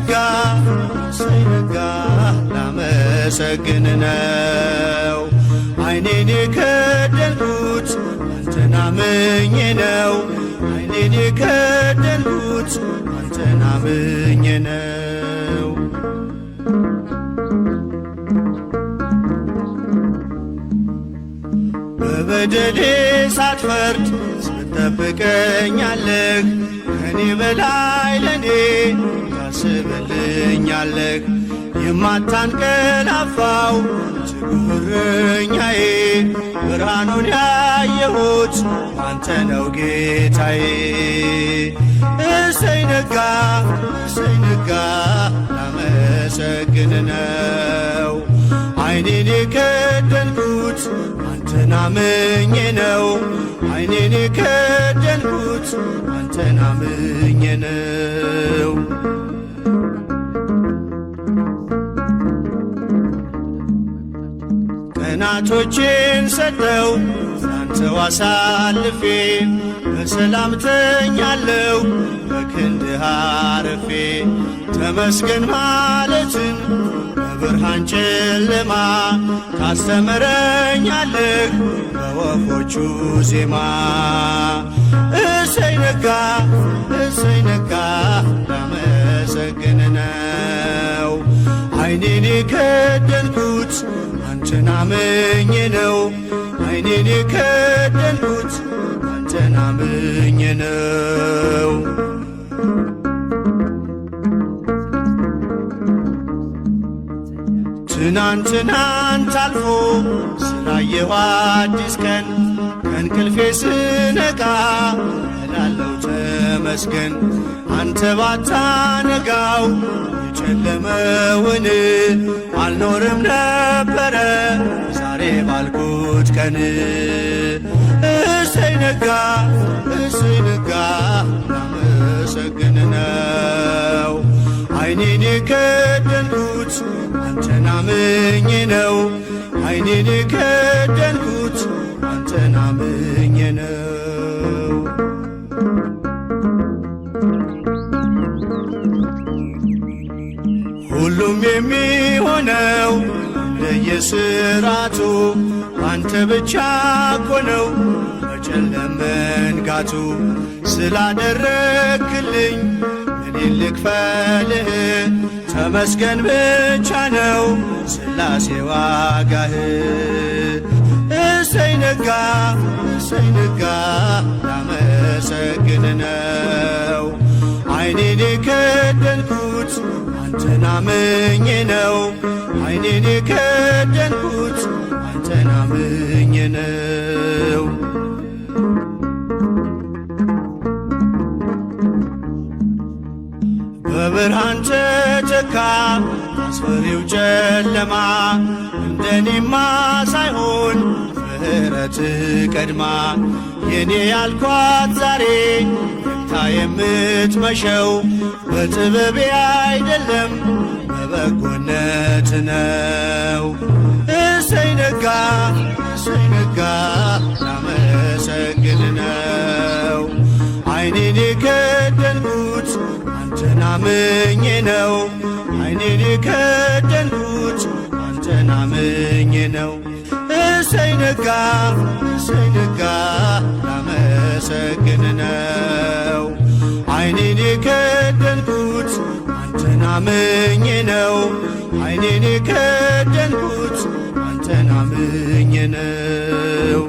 ነጋ እሰይ ነጋ ላመሰግን ነው። ዓይኔን የከደንኩት አንተን አምኜ ነው። ዓይኔን የከደንኩት አንተን አምኜ ነው። በበደሌ ሳትፈርድ ስትጠብቀኛለህ፣ ከኔ በላይ ለኔ ታስብልኛለህ። የማታንቀላፋው ትጉህ እረኛዬ፣ ብርሃኑን ያየሁት አንተ ነው ጌታዬ። እሰይ ነጋ እሰይ ነጋ ላመሰግን ነው። ዓይኔን የከደንኩት አንተን አምኜ ነው። ዓይኔን የከደንኩት አንተን አምኜ ነው። ቀናቶቼን ሰጠው ላንተው አሳልፌ፣ በሰላም ተኛለሁ በክንድህ አርፌ። ተመስገን ማለትን በብርሃን ጨለማ ታስተምረኛለህ በወፎቹ ዜማ። እሰይ ነጋ እሰይ ነጋ ላመሰግን ነው። ዓይኔን የከደንኩት አንተን አምኜ ነው። ዓይኔን የከደንኩት አንተን አምኜ ነው። ትናንትናን ታልፎ ስላየሁ አዲስ ቀን፣ ከእንቅልፌ ስነቃ እላለሁ ተመስገን። አንተ ባታነጋው የጨለመውን አልኖርም ነበረ ዛሬ ባልኩት ቀን። እሰይ ነጋ እሰይ ነጋ ላመሰግን ነው። ዓይኔን የከደንኩት አንተን አምኜ ነው። ዓይኔን የከደንኩት አንተን አምኜ ነው። ሁሉም የሚሆነው እንደየሥርዓቱ አንተ ብቻ እኮ ነው በጨለማ መንጋቱ። ስላደረግልኝ ምኔን ልክፈልህ? ተመስገን ብቻ ነው ሥላሴ ዋጋህ። እሰይ ነጋ እሰይ ነጋ ላመሰግን ነው። ዓይኔን የከደንኩት አንተን አምኜ ነው። ዓይኔን የከደንኩት አንተን አምኜ ነው። በብርሃን ተተካ አስፈሪው ጨለማ፣ እንደኔማ ሳይሆን ምሕረት ቀድማ። የኔ ያልኳት ዛሬ ነግታ የምትመሸው በጥበቤ አይደለም በበጎነት ነው። እሰይ ነጋ እሰይ ነጋ ላመሰግን ነው። ዓይኔን የከደንኩት አንተን አምኜ ነው። ዓይኔን የከደንኩት አንተን አምኜ ነው። እሰይ ነጋ እሰይ ነጋ ላመሰግን ነው። ዓይኔን የከደንኩት አንተን አምኜ ነው። ዓይኔን የከደንኩት አንተን አምኜ ነው።